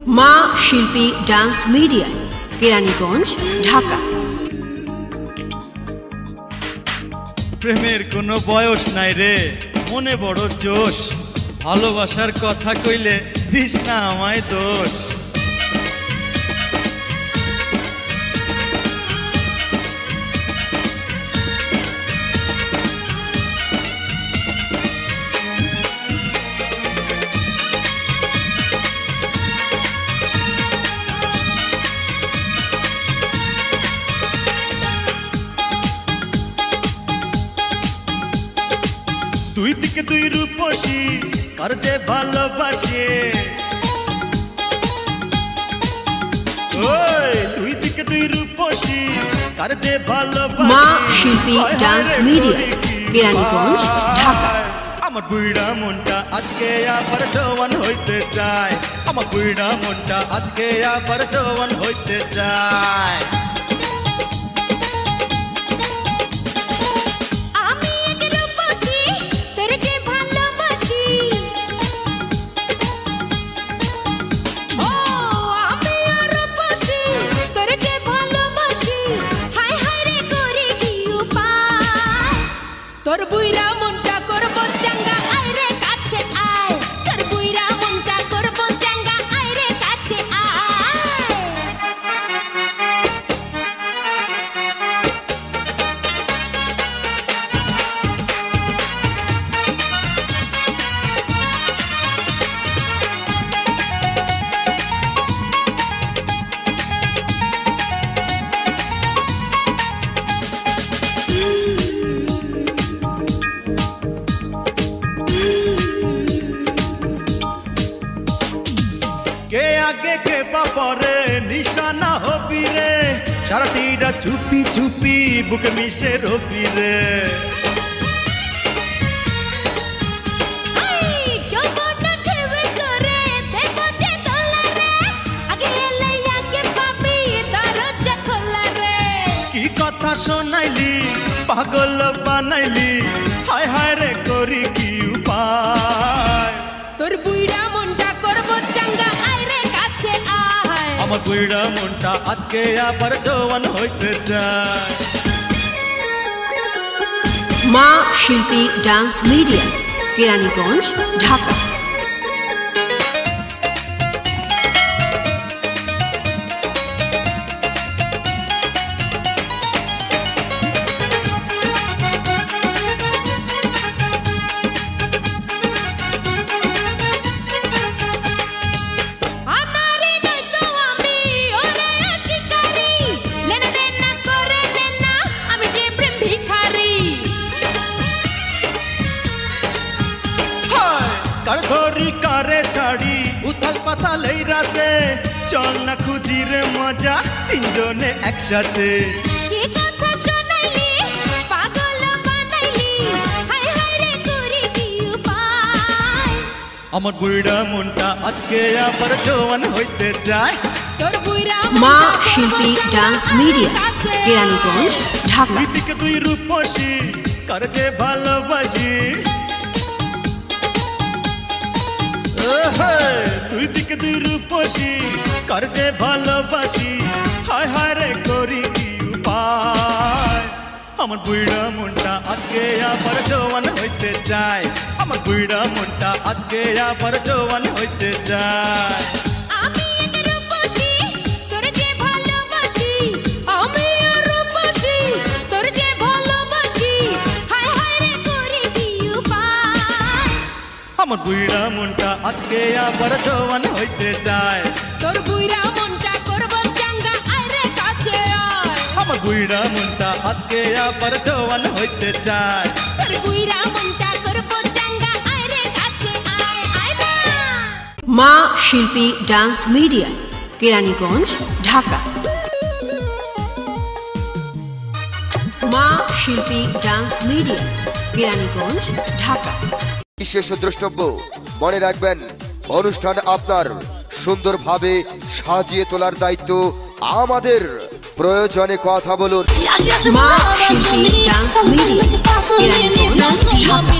মা শিল্পী dance media, Keraniganj, Dhaka. প্রেমের কোনো বয়স নাই রে, মনে বড় জোশ, ভালোবাসার কথা কইলে দিস না আমায় দোষ। দুই দিকে দুই রূপসী, কার যে ভালোবাসে, ওই দুই দিকে দুই রূপসী, কার যে ভালোবাসে। মা শিল্পী ডান্স মিডিয়া, কেরানীগঞ্জ, ঢাকা। আমার বুইড়া মনটা আজকে আবার জওয়ান হইতে চায়, আমার বুইড়া মনটা আজকে আবার জওয়ান হইতে চায়। তোর বুইরা মনটা করব চাঙ্গা, আয় রে কাছে আয়। তোর বুইরা মনটা করব চাঙ্গা, আয় রে কাছে কে আগে কে বাপরে নিশানা হবি রে, সারাটিরা চুপি চুপি বুকে মিশে রবি রে। কি কথা শোনাইলি, পাগল বানাইলি, হায় হায় রে করি কি উপায়। তোর বুইরা মনটা করব চাঙ্গা, আয় রে কাছে আয়। আমার বুইড়া মনটা আজকে আবার জওয়ান হইতে চায়। মা শিল্পী ডান্স মিডিয়া, কেরানীগঞ্জ, ঢাকা। কার ধরি কারে ছাড়ি উথাল পাথাল এই রাতে, চল না খুঁজি রে মজা তিনজনে একসাথে। কি কথা শোনাইলি, পাগল বানাইলি, হায় হায় রে করি কি উপায়। আমার বুইড়া মনটা আজকে আবার জওয়ান হইতে চায়। তোর বুইরা মা শিল্পী ডান্স মিডিয়া, কেরানীগঞ্জ, ঢাকা। দুই দিকে দুই রূপসী, কার যে ভালোবাসি, দুই দিকে দুই রূপসী, কার যে ভালোবাসি, হায় হায় রে করি কি উপায়। আমার বুইড়া মনটা আজকে আবার জওয়ান হইতে চায়, আমার বুইড়া মনটা আজকে আবার জওয়ান হইতে চায়। আমি এক রূপসী, তোর যে ভালোবাসি, আমি আর রূপসী, তোর যে ভালোবাসি, হায় হায় রে করি কি উপায়। আমার বুইড়া মনটা আজকে আবার জওয়ান হইতে চায়। তোর বুইরা মনটা করব চাঙ্গা, আয় রে কাছে আয়। আমার বুইড়া মনটা আজকে আবার জওয়ান হইতে চায়। তোর বুইরা মনটা করব চাঙ্গা, আয় রে কাছে আয়। আয় না মা শিল্পী ডান্স মিডিয়া, কেরানীগঞ্জ, ঢাকা। মা শিল্পী ডান্স মিডিয়া, কেরানীগঞ্জ, ঢাকা। বিশেষ দ্রষ্টব্য, মনে রাখবেন অনুষ্ঠান আপনার সুন্দরভাবে সাজিয়ে তোলার দায়িত্ব আমাদের। প্রয়োজনে কথা বলুন। মা শিল্পী ডান্স মিডিয়া, কেরানীগঞ্জ, ঢাকা।